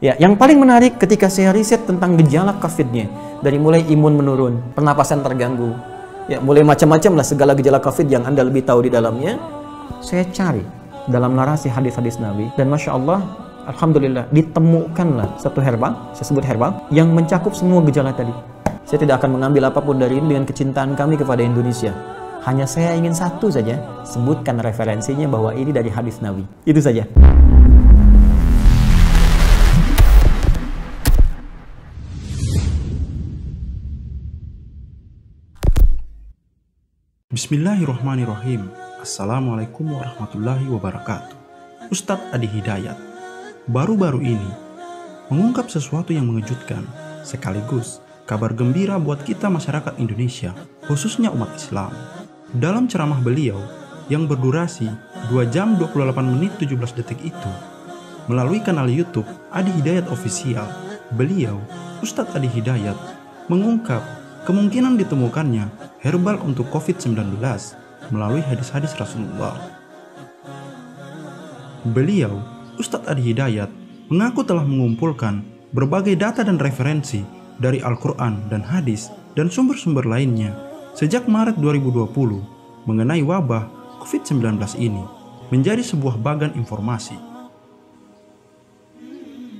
Ya, yang paling menarik ketika saya riset tentang gejala COVID-nya, dari mulai imun menurun, pernapasan terganggu, ya mulai macam-macam lah segala gejala COVID yang Anda lebih tahu di dalamnya, saya cari dalam narasi hadis-hadis Nabi, dan Masya Allah, Alhamdulillah, ditemukanlah satu herbal, saya sebut herbal, yang mencakup semua gejala tadi. Saya tidak akan mengambil apapun dari ini dengan kecintaan kami kepada Indonesia. Hanya saya ingin satu saja, sebutkan referensinya bahwa ini dari hadis Nabi. Itu saja. Bismillahirrahmanirrahim. Assalamualaikum warahmatullahi wabarakatuh. Ustadz Adi Hidayat baru-baru ini mengungkap sesuatu yang mengejutkan, sekaligus kabar gembira buat kita masyarakat Indonesia, khususnya umat Islam. Dalam ceramah beliau yang berdurasi 2 jam 28 menit 17 detik itu, melalui kanal YouTube Adi Hidayat Official, beliau, Ustadz Adi Hidayat, mengungkap kemungkinan ditemukannya herbal untuk COVID-19 melalui hadis-hadis Rasulullah. Beliau, Ustadz Adi Hidayat, mengaku telah mengumpulkan berbagai data dan referensi dari Al-Quran dan hadis dan sumber-sumber lainnya sejak Maret 2020 mengenai wabah COVID-19 ini menjadi sebuah bagan informasi.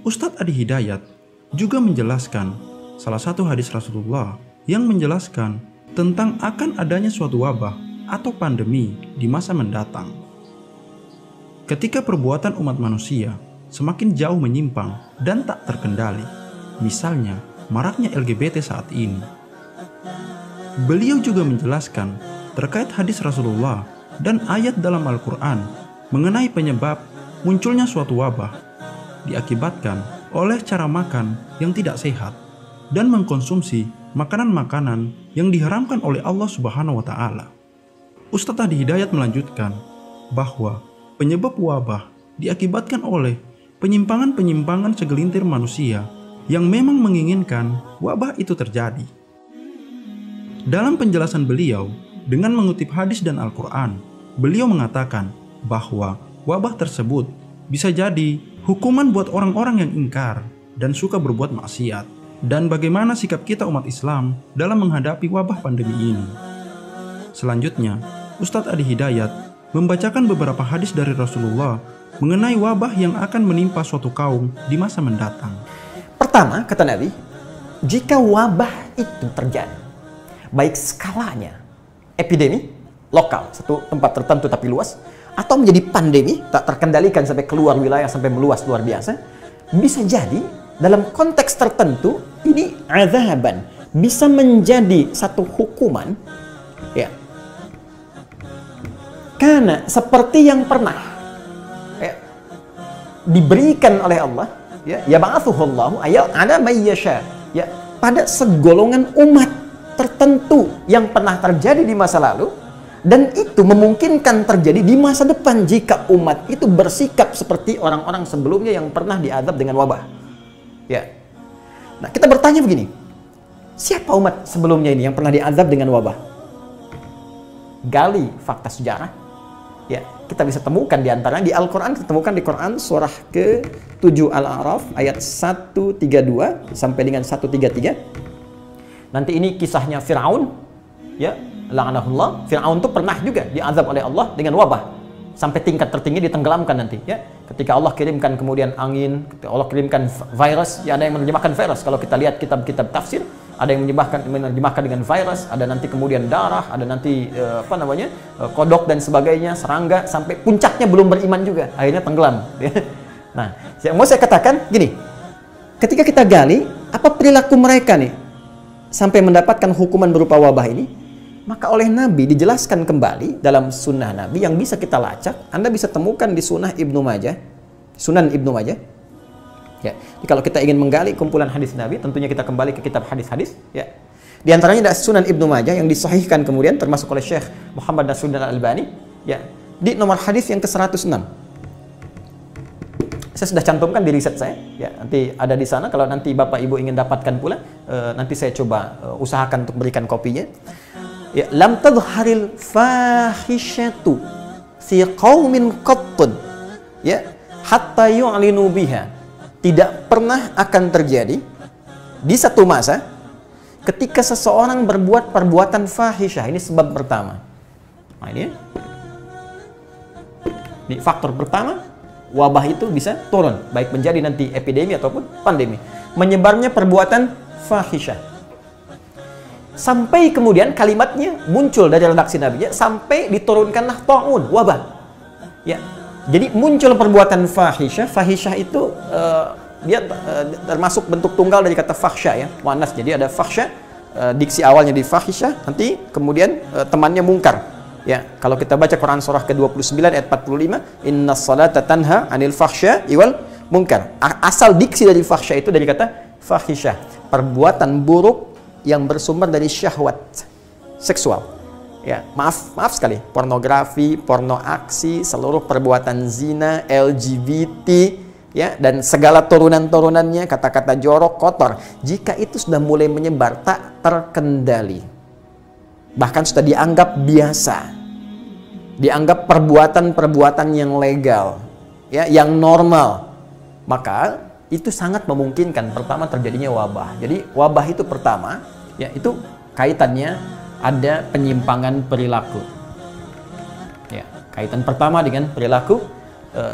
Ustadz Adi Hidayat juga menjelaskan salah satu hadis Rasulullah yang menjelaskan tentang akan adanya suatu wabah atau pandemi di masa mendatang. Ketika perbuatan umat manusia semakin jauh menyimpang dan tak terkendali, misalnya maraknya LGBT saat ini. Beliau juga menjelaskan terkait hadis Rasulullah dan ayat dalam Al-Quran mengenai penyebab munculnya suatu wabah diakibatkan oleh cara makan yang tidak sehat dan mengkonsumsi makanan-makanan yang diharamkan oleh Allah Subhanahu wa Ta'ala. Ustadz Adi Hidayat melanjutkan bahwa penyebab wabah diakibatkan oleh penyimpangan-penyimpangan segelintir manusia yang memang menginginkan wabah itu terjadi. Dalam penjelasan beliau dengan mengutip hadis dan Al-Quran, beliau mengatakan bahwa wabah tersebut bisa jadi hukuman buat orang-orang yang ingkar dan suka berbuat maksiat. Dan bagaimana sikap kita umat Islam dalam menghadapi wabah pandemi ini. Selanjutnya, Ustadz Adi Hidayat membacakan beberapa hadis dari Rasulullah mengenai wabah yang akan menimpa suatu kaum di masa mendatang. Pertama, kata Nabi, jika wabah itu terjadi, baik skalanya epidemi, lokal, satu tempat tertentu tapi luas, atau menjadi pandemi, tak terkendalikan sampai keluar wilayah, sampai meluas luar biasa, bisa jadi dalam konteks tertentu ini azaban, bisa menjadi satu hukuman, ya, karena seperti yang pernah ya, diberikan oleh Allah, ya ba'athuhullahu ayat ada mayyasha, ya, pada segolongan umat tertentu yang pernah terjadi di masa lalu, dan itu memungkinkan terjadi di masa depan jika umat itu bersikap seperti orang-orang sebelumnya yang pernah diazab dengan wabah. Ya. Nah, kita bertanya begini. Siapa umat sebelumnya ini yang pernah diazab dengan wabah? Gali fakta sejarah. Ya, kita bisa temukan di antaranya di Al-Qur'an, kita temukan di Quran surah ke-7 Al-A'raf ayat 132 sampai dengan 133. Nanti ini kisahnya Firaun, ya, la'anahullah. Firaun itu pernah juga diazab oleh Allah dengan wabah. Sampai tingkat tertinggi ditenggelamkan nanti, ya. Ketika Allah kirimkan kemudian angin, ketika Allah kirimkan virus, ya ada yang menerjemahkan virus. Kalau kita lihat kitab-kitab tafsir, ada yang menerjemahkan dengan virus, ada nanti kemudian darah, ada nanti kodok dan sebagainya, serangga, sampai puncaknya belum beriman juga, akhirnya tenggelam. Nah, yang mau saya katakan gini, ketika kita gali apa perilaku mereka nih sampai mendapatkan hukuman berupa wabah ini, maka oleh Nabi dijelaskan kembali dalam sunnah Nabi yang bisa kita lacak. Anda bisa temukan di Sunan Ibnu Majah. Ya, jadi kalau kita ingin menggali kumpulan hadis Nabi, tentunya kita kembali ke kitab hadis-hadis. Ya, di antaranya ada Sunan Ibnu Majah yang disahihkan kemudian termasuk oleh Syekh Muhammad Nasruddin Al-Albani. Ya, di nomor hadis yang ke-106. Saya sudah cantumkan di riset saya. Ya, nanti ada di sana. Kalau nanti Bapak Ibu ingin dapatkan pula, nanti saya coba usahakan untuk berikan kopinya. Ya, lam tadhharil fahishatu fi qaumin qattun, ya, hatta yu'linu biha tidak pernah akan terjadi di satu masa ketika seseorang berbuat perbuatan fahisyah. Ini sebab pertama. Nah, ini faktor pertama, wabah itu bisa turun, baik menjadi nanti epidemi ataupun pandemi. Menyebarnya perbuatan fahisyah. Sampai kemudian kalimatnya muncul dari redaksi Nabi, sampai diturunkanlah ta'un, wabah. Ya. Jadi muncul perbuatan fahisyah. Fahisyah itu dia termasuk bentuk tunggal dari kata fakhsya, ya, muannas. Jadi ada fakhsya, diksi awalnya di fahisyah, nanti kemudian temannya mungkar. Ya, kalau kita baca Quran surah ke-29 ayat 45, innas salata tanha 'anil fakhsya wal munkar. Asal diksi dari fakhsya itu dari kata fahisyah, perbuatan buruk yang bersumber dari syahwat seksual. Ya, maaf sekali, pornografi, porno aksi, seluruh perbuatan zina, LGBT, ya, dan segala turunan-turunannya, kata-kata jorok, kotor. Jika itu sudah mulai menyebar tak terkendali, bahkan sudah dianggap biasa, dianggap perbuatan-perbuatan yang legal, ya, yang normal, maka itu sangat memungkinkan pertama terjadinya wabah. Jadi wabah itu pertama, ya, itu kaitannya ada penyimpangan perilaku. Ya, kaitan pertama dengan perilaku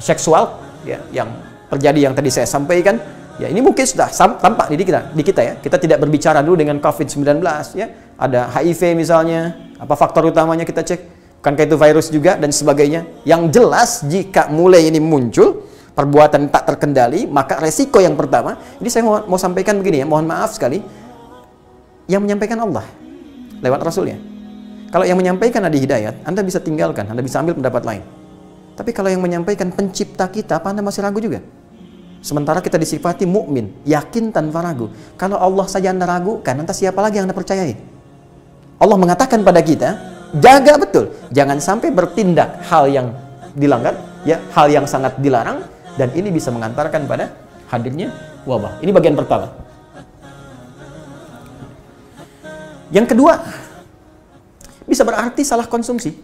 seksual, ya, yang terjadi yang tadi saya sampaikan. Ya, ini mungkin sudah tampak di kita, ya. Kita tidak berbicara dulu dengan COVID-19, ya. Ada HIV misalnya, apa faktor utamanya kita cek? Bukankah itu virus juga dan sebagainya? Yang jelas jika mulai ini muncul perbuatan tak terkendali, maka resiko yang pertama, ini saya mau sampaikan begini, ya, mohon maaf sekali, yang menyampaikan Allah lewat Rasulnya. Kalau yang menyampaikan Adi Hidayat, Anda bisa tinggalkan, Anda bisa ambil pendapat lain. Tapi kalau yang menyampaikan pencipta kita, apa Anda masih ragu juga? Sementara kita disifati mukmin, yakin tanpa ragu. Kalau Allah saja Anda ragukan, nanti siapa lagi yang Anda percayai? Allah mengatakan pada kita, jaga betul, jangan sampai bertindak hal yang dilanggar, ya, hal yang sangat dilarang, dan ini bisa mengantarkan pada hadirnya wabah. Ini bagian pertama. Yang kedua, bisa berarti salah konsumsi.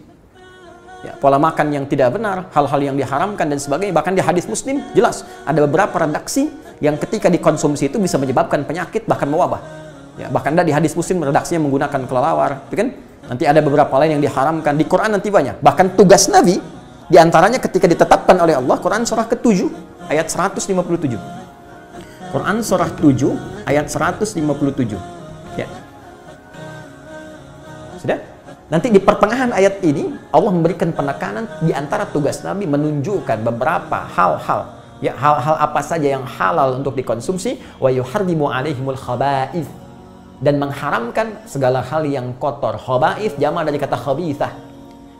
Ya, pola makan yang tidak benar, hal-hal yang diharamkan dan sebagainya. Bahkan di hadis Muslim jelas ada beberapa redaksi yang ketika dikonsumsi itu bisa menyebabkan penyakit bahkan mewabah. Ya, bahkan ada di hadis Muslim redaksinya menggunakan kelelawar, gitu kan? Nanti ada beberapa lain yang diharamkan. Di Quran nanti banyak. Bahkan tugas Nabi diantaranya ketika ditetapkan oleh Allah, Quran surah ke-7 ayat 157. Quran surah 7 ayat 157. Ya. Sudah? Nanti di pertengahan ayat ini Allah memberikan penekanan di antara tugas Nabi menunjukkan beberapa hal-hal, ya, hal-hal apa saja yang halal untuk dikonsumsi, wa yuharrimu alaihimul khaba'ith, dan mengharamkan segala hal yang kotor. Khaba'ith jamak dari kata khabithah.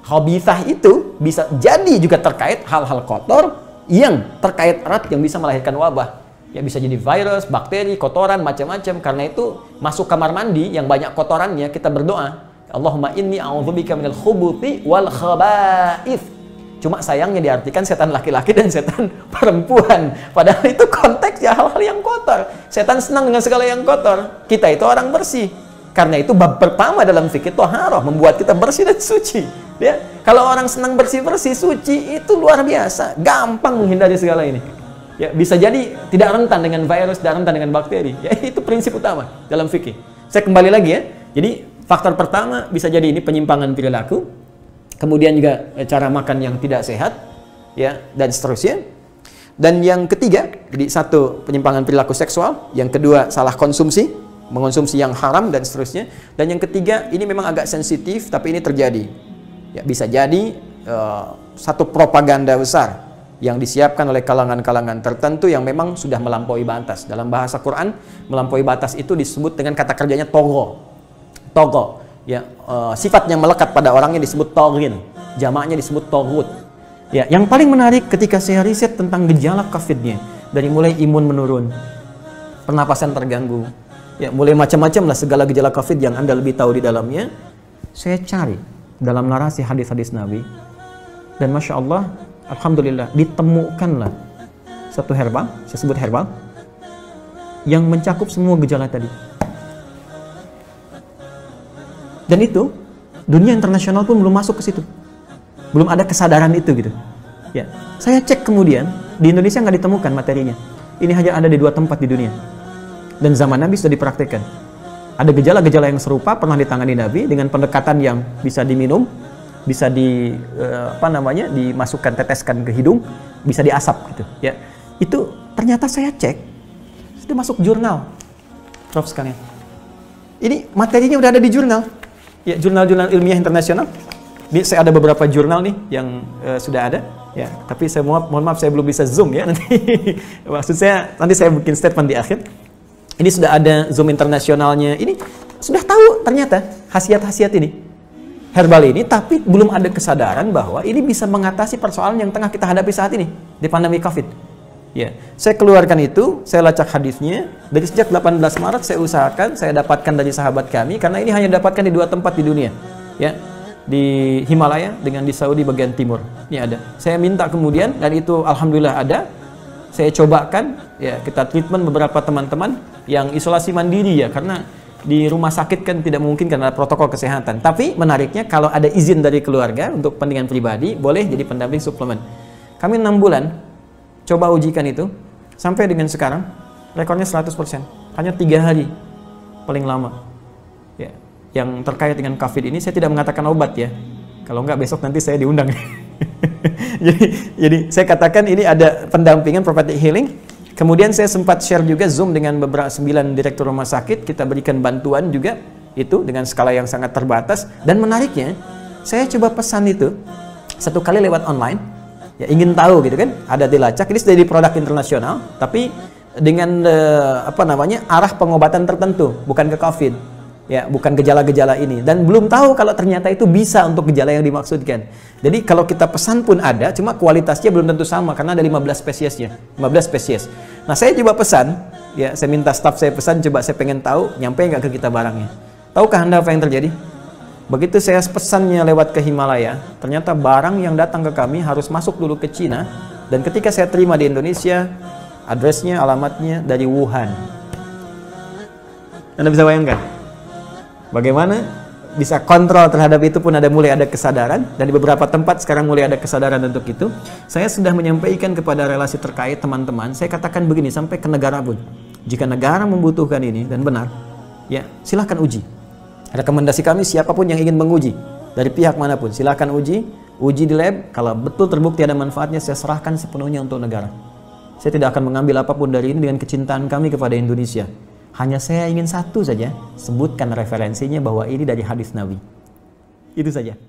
Khabithah itu bisa jadi juga terkait hal-hal kotor yang terkait erat yang bisa melahirkan wabah. Ya, bisa jadi virus, bakteri, kotoran, macam-macam. Karena itu masuk kamar mandi yang banyak kotorannya, kita berdoa, Allahumma inni a'udzubika minal khubuthi wal khaba'ith. Cuma sayangnya diartikan setan laki-laki dan setan perempuan. Padahal itu konteksnya hal-hal yang kotor. Setan senang dengan segala yang kotor. Kita itu orang bersih. Karena itu bab pertama dalam fikih thaharah, membuat kita bersih dan suci. Ya, kalau orang senang bersih-bersih, suci, itu luar biasa. Gampang menghindari segala ini. Ya, bisa jadi tidak rentan dengan virus, tidak rentan dengan bakteri. Ya, itu prinsip utama dalam fikih. Saya kembali lagi, ya. Jadi faktor pertama bisa jadi ini penyimpangan perilaku, kemudian juga cara makan yang tidak sehat, ya, dan seterusnya. Dan yang ketiga, jadi satu penyimpangan perilaku seksual, yang kedua salah konsumsi, mengonsumsi yang haram dan seterusnya. Dan yang ketiga ini memang agak sensitif, tapi ini terjadi. Ya, bisa jadi satu propaganda besar yang disiapkan oleh kalangan-kalangan tertentu yang memang sudah melampaui batas. Dalam bahasa Quran, melampaui batas itu disebut dengan kata kerjanya togo. Togo, ya, sifat yang melekat pada orangnya disebut toghin, jamaknya disebut togut. Ya, yang paling menarik ketika saya riset tentang gejala COVID-nya, dari mulai imun menurun, pernapasan terganggu, ya, mulai macam-macam lah segala gejala COVID yang Anda lebih tahu di dalamnya. Saya cari dalam narasi hadis-hadis Nabi, dan masya Allah, alhamdulillah, ditemukanlah satu herbal, saya sebut herbal, yang mencakup semua gejala tadi. Dan itu dunia internasional pun belum masuk ke situ, belum ada kesadaran itu gitu. Ya, saya cek kemudian di Indonesia nggak ditemukan materinya. ini hanya ada di 2 tempat di dunia. Dan zaman Nabi sudah dipraktikkan. Ada gejala-gejala yang serupa pernah ditangani Nabi dengan pendekatan yang bisa diminum, bisa dimasukkan, teteskan ke hidung, bisa diasap gitu ya. Itu ternyata saya cek sudah masuk jurnal, Prof sekalian. Ini materinya udah ada di jurnal. Ya, jurnal-jurnal ilmiah internasional. Ini saya ada beberapa jurnal nih yang sudah ada ya, tapi saya mohon maaf saya belum bisa zoom ya nanti. Maksud saya nanti saya bikin statement di akhir. Ini sudah ada Zoom internasionalnya. Ini sudah tahu ternyata khasiat-khasiat ini. Herbal ini, tapi belum ada kesadaran bahwa ini bisa mengatasi persoalan yang tengah kita hadapi saat ini di pandemi Covid. Ya, saya keluarkan itu, saya lacak hadisnya. Dari sejak 18 Maret saya usahakan, saya dapatkan dari sahabat kami karena ini hanya dapatkan di 2 tempat di dunia. Ya, di Himalaya dengan di Saudi bagian timur. Ini ada. Saya minta kemudian dan itu alhamdulillah ada. Saya cobakan, ya kita treatment beberapa teman-teman yang isolasi mandiri ya, karena di rumah sakit kan tidak mungkin karena protokol kesehatan. Tapi menariknya kalau ada izin dari keluarga untuk kepentingan pribadi, boleh jadi pendamping suplemen. Kami 6 bulan coba ujikan itu, sampai dengan sekarang rekornya 100%. Hanya 3 hari paling lama. Ya, yang terkait dengan COVID ini saya tidak mengatakan obat ya. Kalau enggak besok nanti saya diundang. jadi saya katakan ini ada pendampingan prophetic healing. Kemudian saya sempat share juga Zoom dengan beberapa 9 direktur rumah sakit. Kita berikan bantuan juga itu dengan skala yang sangat terbatas. Dan menariknya, saya coba pesan itu 1 kali lewat online. Ya ingin tahu gitu kan, ada dilacak. Ini sudah di produk internasional, tapi dengan arah pengobatan tertentu, bukan ke COVID. Ya, bukan gejala-gejala ini, dan belum tahu kalau ternyata itu bisa untuk gejala yang dimaksudkan. Jadi kalau kita pesan pun ada, cuma kualitasnya belum tentu sama karena ada 15 spesiesnya, 15 spesies. Nah, saya coba pesan, ya saya minta staff saya pesan, coba saya pengen tahu nyampe nggak ke kita barangnya. Tahukah Anda apa yang terjadi? Begitu saya pesannya lewat ke Himalaya, ternyata barang yang datang ke kami harus masuk dulu ke Cina, dan ketika saya terima di Indonesia, addressnya, alamatnya dari Wuhan. Anda bisa bayangkan? Bagaimana bisa kontrol terhadap itu pun mulai ada kesadaran, dan di beberapa tempat sekarang mulai ada kesadaran untuk itu. Saya sudah menyampaikan kepada relasi terkait teman-teman, saya katakan begini sampai ke negara pun. Jika negara membutuhkan ini dan benar, ya silahkan uji. Rekomendasi kami siapapun yang ingin menguji dari pihak manapun, silahkan uji di lab. Kalau betul terbukti ada manfaatnya, saya serahkan sepenuhnya untuk negara. Saya tidak akan mengambil apapun dari ini dengan kecintaan kami kepada Indonesia. Hanya saya ingin satu saja, sebutkan referensinya bahwa ini dari hadis Nabi. Itu saja.